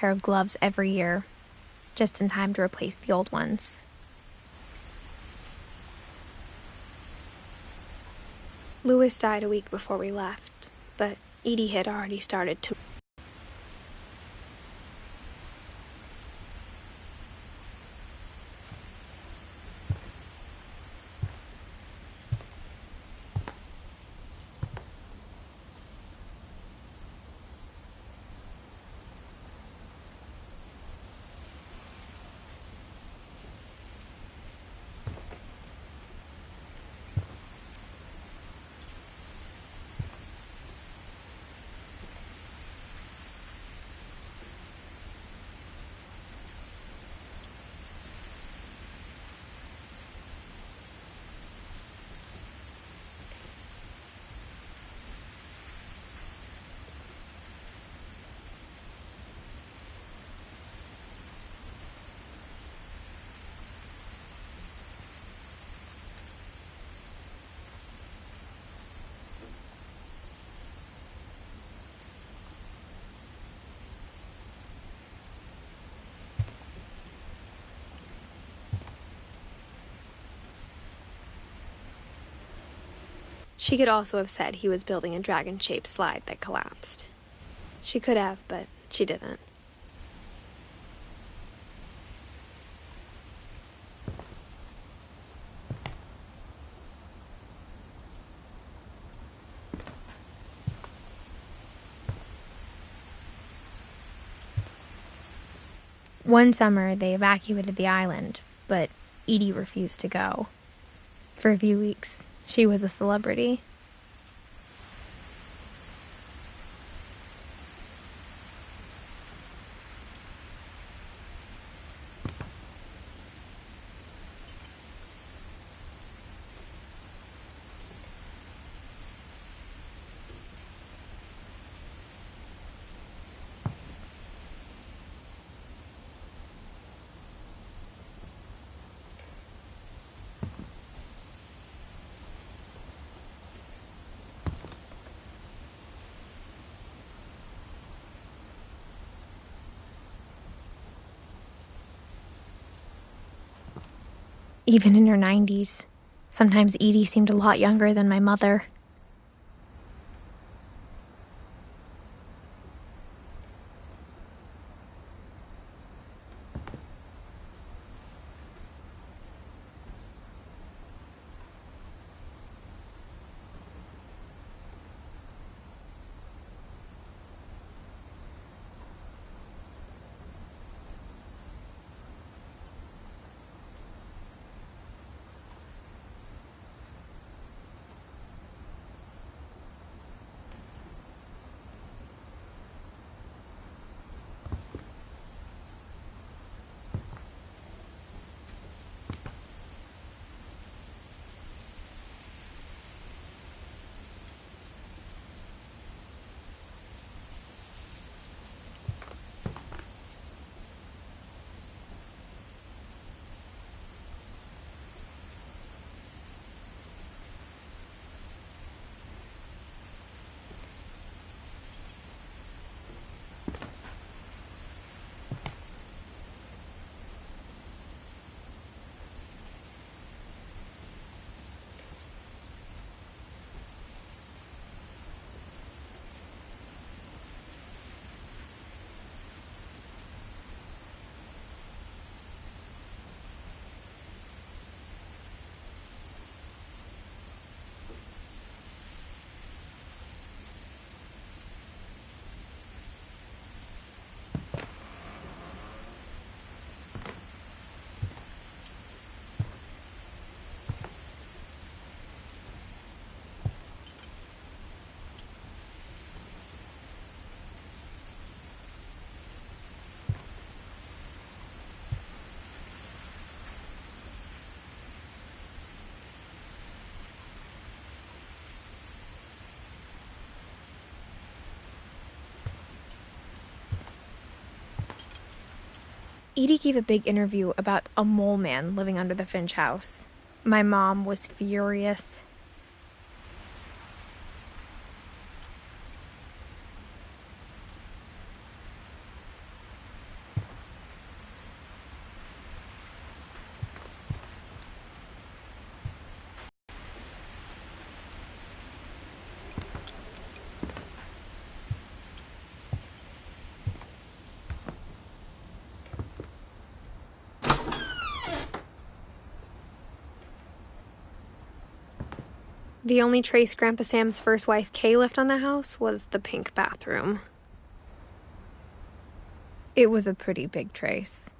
pair of gloves every year, just in time to replace the old ones. Louis died a week before we left, but Edie had already started to... She could also have said he was building a dragon-shaped slide that collapsed. She could have, but she didn't. One summer, they evacuated the island, but Edie refused to go. For a few weeks, she was a celebrity. Even in her 90s. Sometimes Edie seemed a lot younger than my mother. Edie gave a big interview about a mole man living under the Finch house. My mom was furious. The only trace Grandpa Sam's first wife, Kay, left on the house was the pink bathroom. It was a pretty big trace.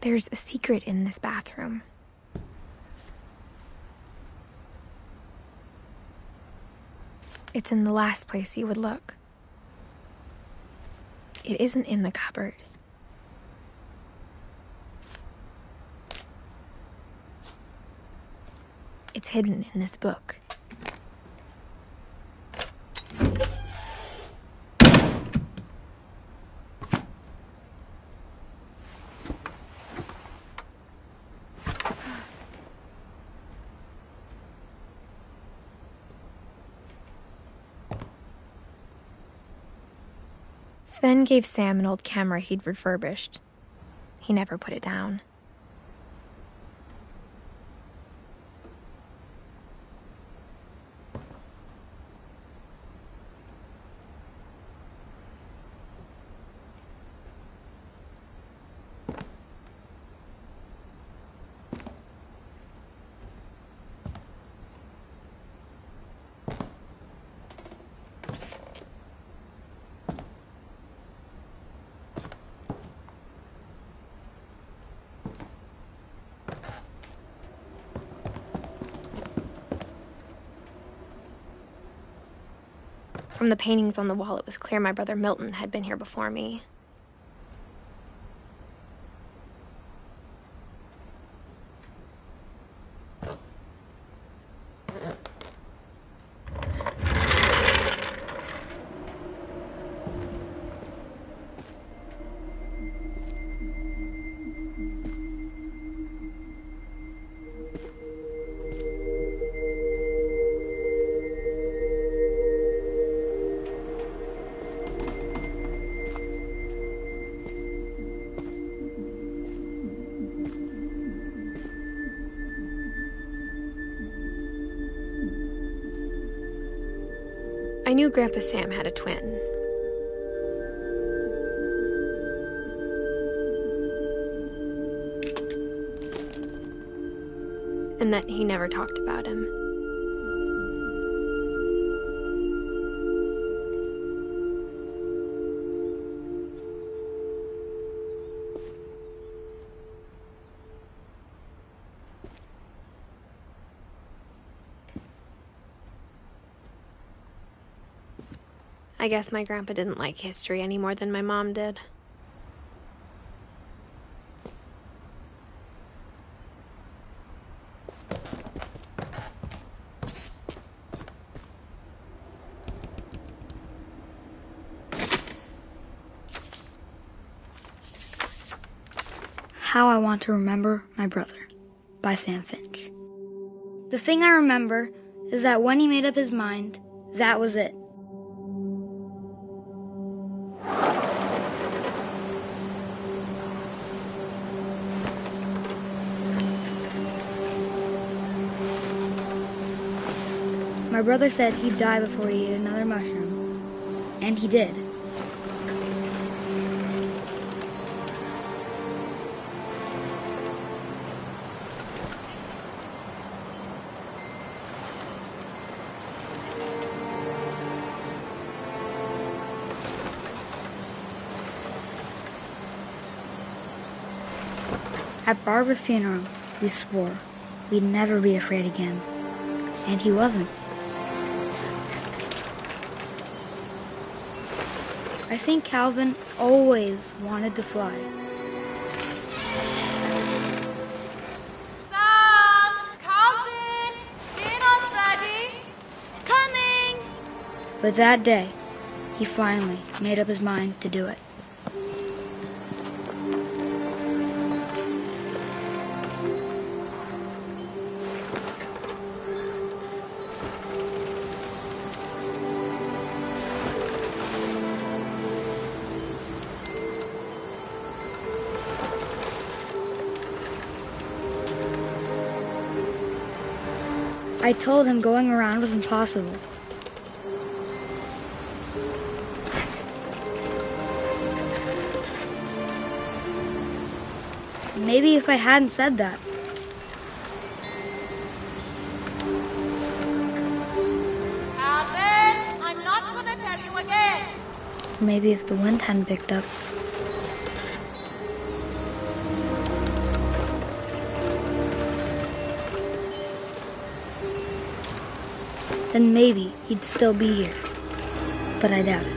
There's a secret in this bathroom. It's in the last place you would look. It isn't in the cupboard. It's hidden in this book. Sven gave Sam an old camera he'd refurbished. He never put it down. From the paintings on the wall, it was clear my brother Milton had been here before me. I knew Grandpa Sam had a twin. And that he never talked about him. I guess my grandpa didn't like history any more than my mom did. How I Want to Remember My Brother by Sam Finch. The thing I remember is that when he made up his mind, that was it. My brother said he'd die before he ate another mushroom, and he did. At Barbara's funeral, we swore we'd never be afraid again, and he wasn't. I think Calvin always wanted to fly. Sam! Calvin! Dinner's ready! Coming! But that day, he finally made up his mind to do it. I told him going around was impossible. Maybe if I hadn't said that. Alvin, I'm not gonna tell you again. Maybe if the wind hadn't picked up. Then maybe he'd still be here. But I doubt it.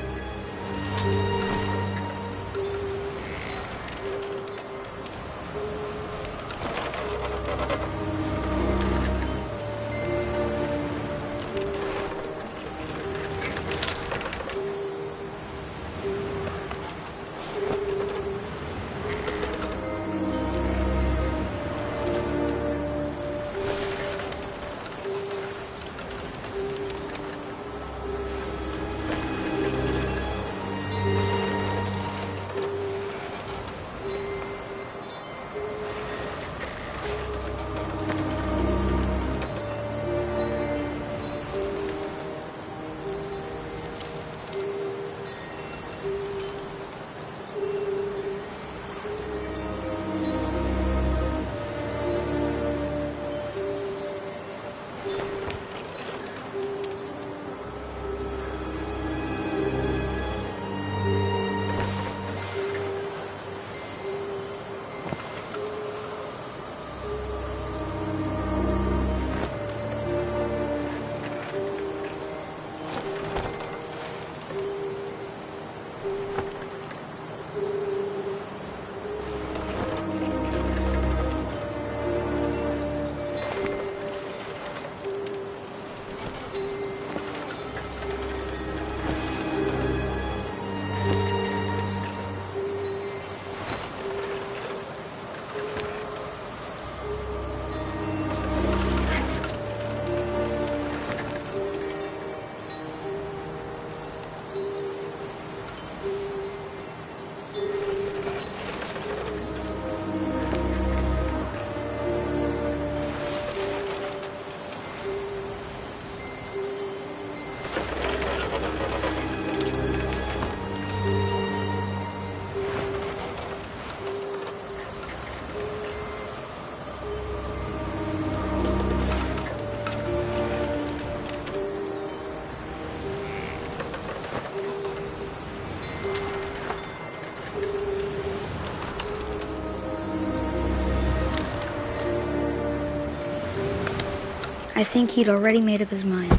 I think he'd already made up his mind.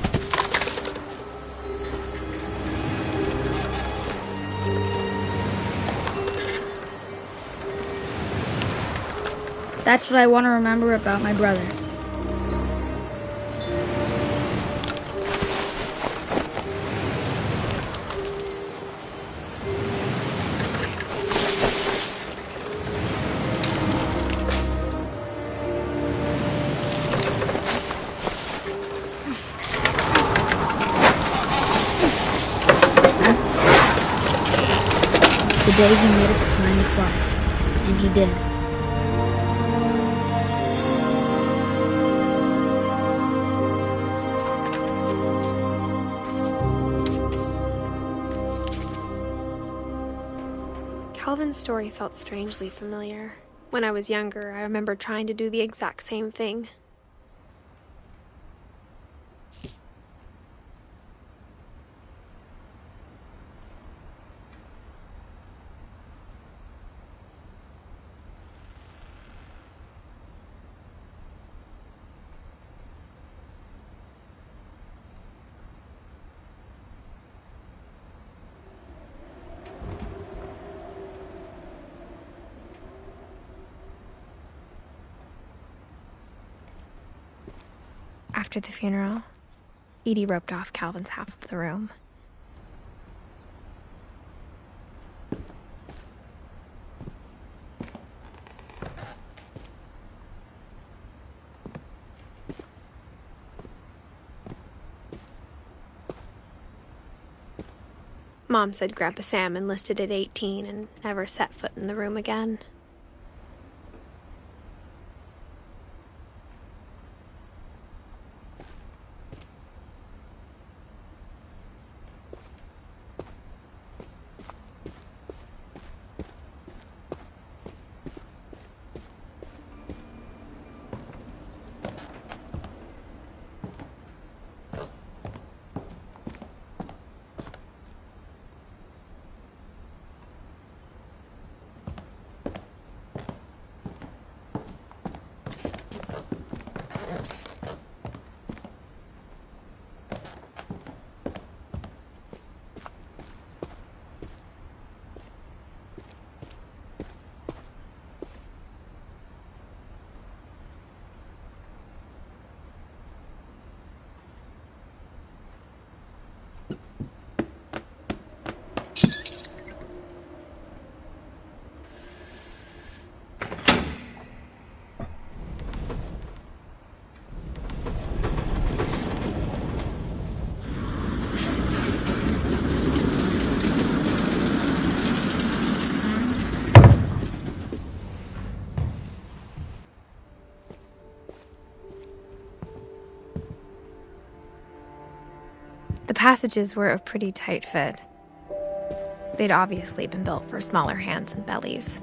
That's what I want to remember about my brother. The day he made up his mind to fly, and he did. Calvin's story felt strangely familiar. When I was younger, I remember trying to do the exact same thing. After the funeral, Edie roped off Calvin's half of the room. Mom said Grandpa Sam enlisted at 18 and never set foot in the room again. The passages were a pretty tight fit. They'd obviously been built for smaller hands and bellies.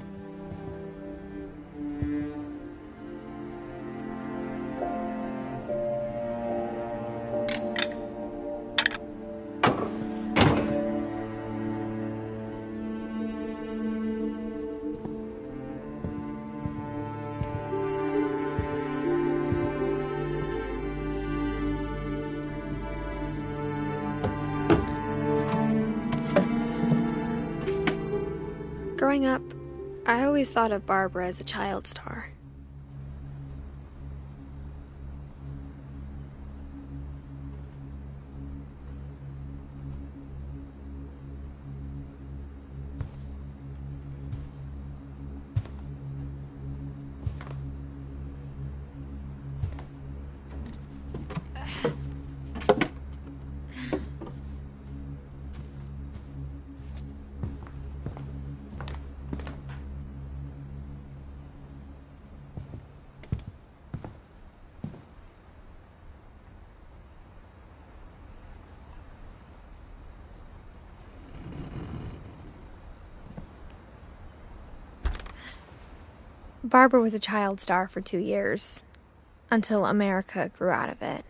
Growing up, I always thought of Barbara as a child star. Barbara was a child star for 2 years, until America grew out of it.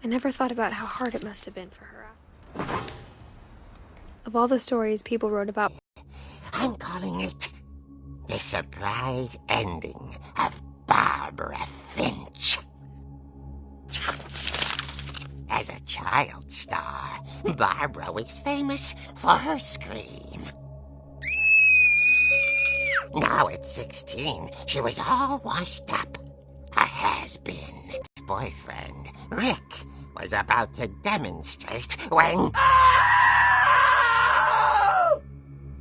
I never thought about how hard it must have been for her. Of all the stories people wrote about... I'm calling it the surprise ending of Barbara Finch. As a child star, Barbara was famous for her scream. Now at 16, she was all washed up. A has-been. Boyfriend, Rick, was about to demonstrate when...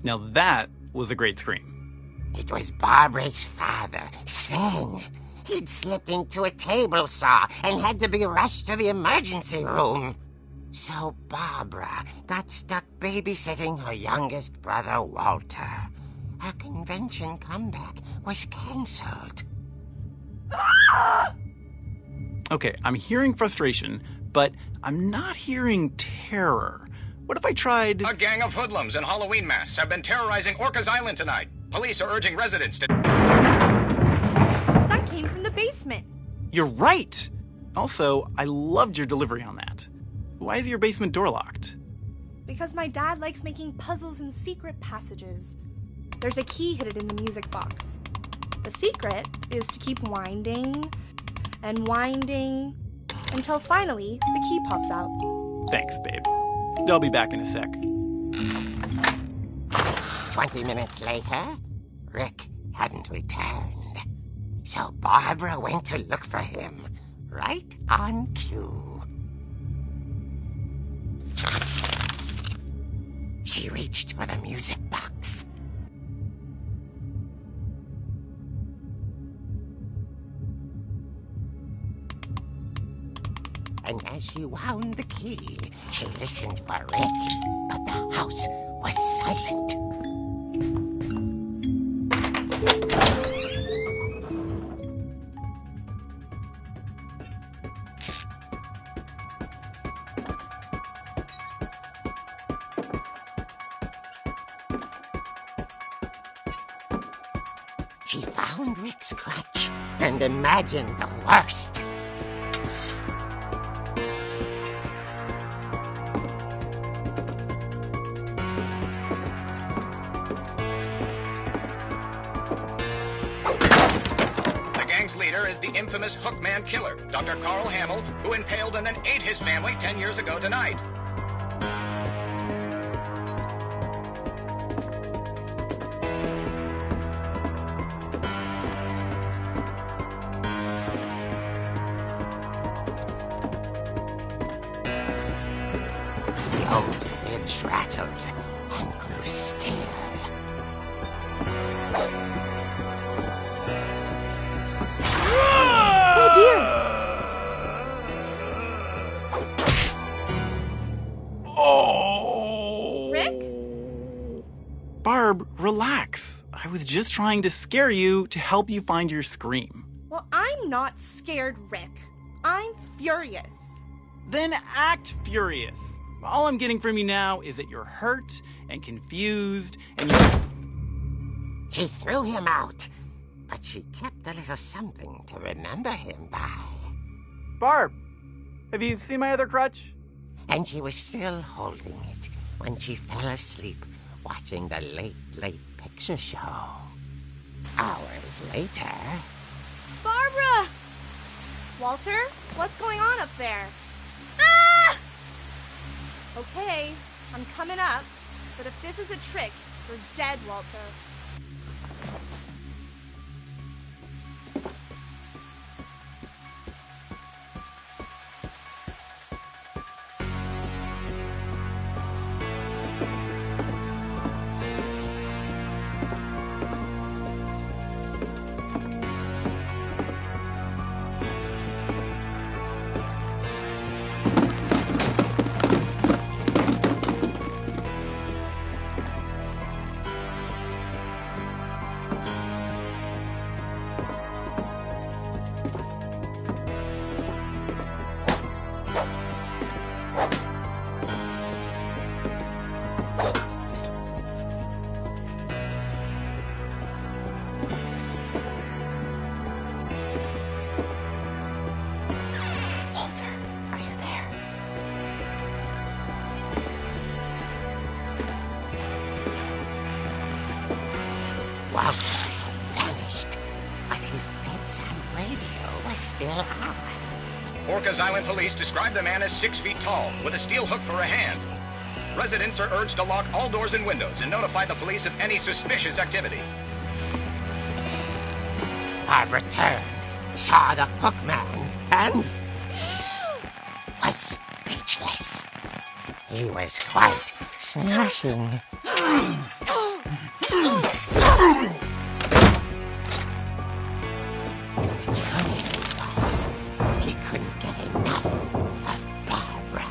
Now that was a great scream. It was Barbara's father, Sven. He'd slipped into a table saw and had to be rushed to the emergency room. So Barbara got stuck babysitting her youngest brother, Walter. Her convention comeback was canceled. Okay, I'm hearing frustration, but I'm not hearing terror. What if I tried... A gang of hoodlums in Halloween masks have been terrorizing Orcas Island tonight. Police are urging residents to... That came from the basement. You're right! Also, I loved your delivery on that. Why is your basement door locked? Because my dad likes making puzzles and secret passages. There's a key hidden in the music box. The secret is to keep winding and winding until finally the key pops out. Thanks, babe. I'll be back in a sec. 20 minutes later, Rick hadn't returned. So Barbara went to look for him, right on cue. She reached for the music box. And as she wound the key, she listened for Rick, but the house was silent. She found Rick's crutch and imagined the worst. Leader is the infamous Hookman killer, Dr. Carl Hamill, who impaled and then ate his family 10 years ago tonight. The old fridge rattled and grew still. Oh dear! Oh! Rick? Barb, relax. I was just trying to scare you to help you find your scream. Well, I'm not scared, Rick. I'm furious. Then act furious. All I'm getting from you now is that you're hurt and confused and you... She threw him out, but she kept a little something to remember him by. Barb, have you seen my other crutch? And she was still holding it when she fell asleep watching the late picture show. Hours later... Barbara! Walter, what's going on up there? Ah! Okay, I'm coming up, but if this is a trick, you're dead, Walter. radio was still on. Orcas Island police describe the man as 6 feet tall, with a steel hook for a hand. Residents are urged to lock all doors and windows and notify the police of any suspicious activity. Barbara turned, saw the hook man, and was speechless. He was quite smashing. And the only was he couldn't get enough of Barbara.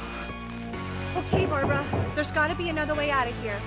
Okay, Barbara, there's gotta be another way out of here.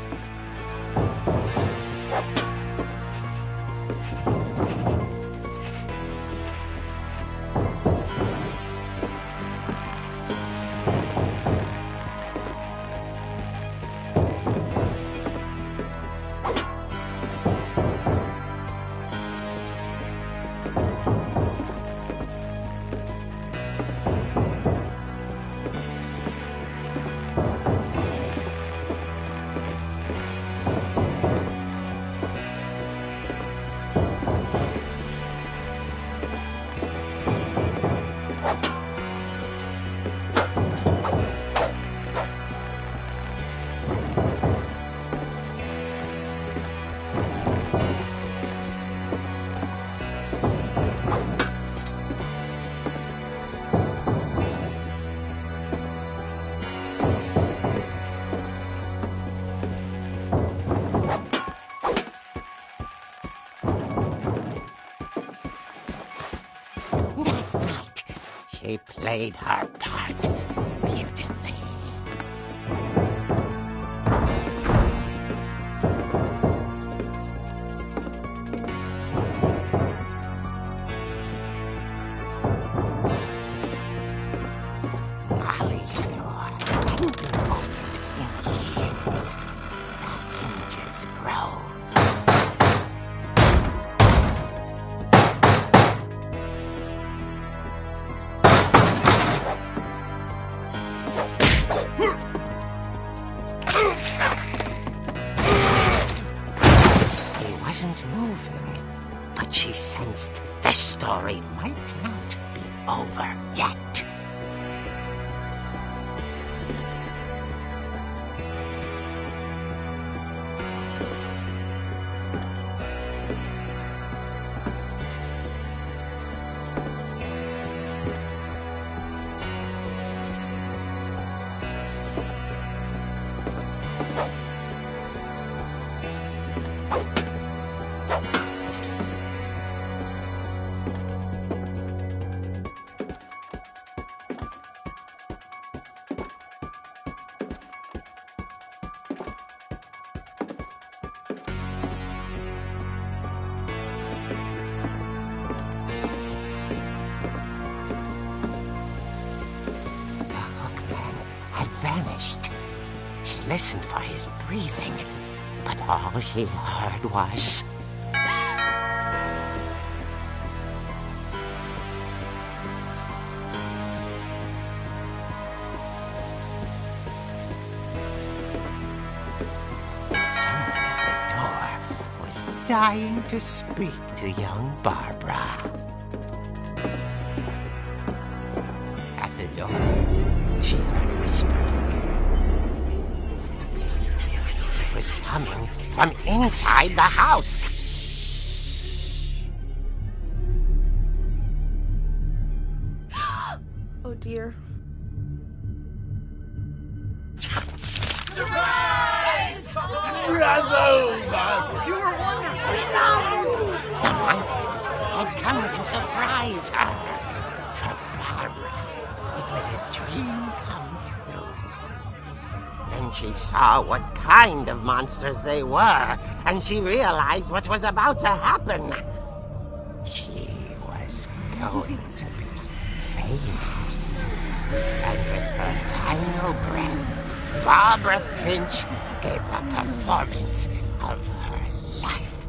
She played her part beautifully. Molly's door hadn't been opened in years. The hinges groaned. Moving, but she sensed the story might not be over yet. Vanished. She listened for his breathing, but all she heard was... Someone at the door was dying to speak to young Barbara. At the door, she heard whispering. It was coming from inside the house. Oh dear. Surprise! Bravo, Barbara! You were wonderful. The monsters had come to surprise her. For Barbara, it was a dream come true. Then she saw what kind of monsters they were, and she realized what was about to happen. She was going to be famous. And with her final breath, Barbara Finch gave the performance of her life.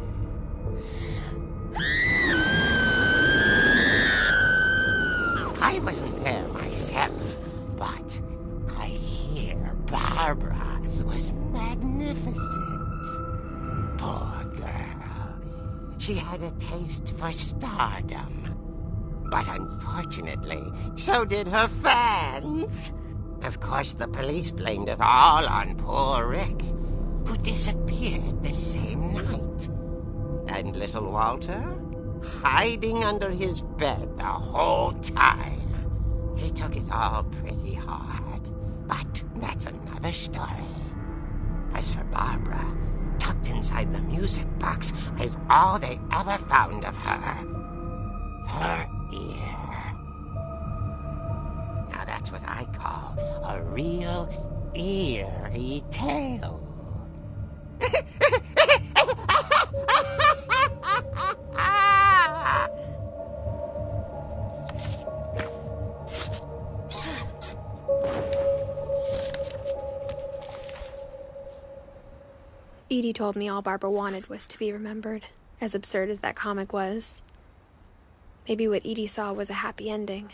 I wasn't there myself, but I hear Barbara was magnificent. Poor girl. She had a taste for stardom. But unfortunately, so did her fans. Of course, the police blamed it all on poor Rick, who disappeared the same night. And little Walter, hiding under his bed the whole time. He took it all pretty hard, but that's another story. As for Barbara, tucked inside the music box is all they ever found of her. Her ear. Now that's what I call a real eerie tale. Edie told me all Barbara wanted was to be remembered, as absurd as that comic was. Maybe what Edie saw was a happy ending.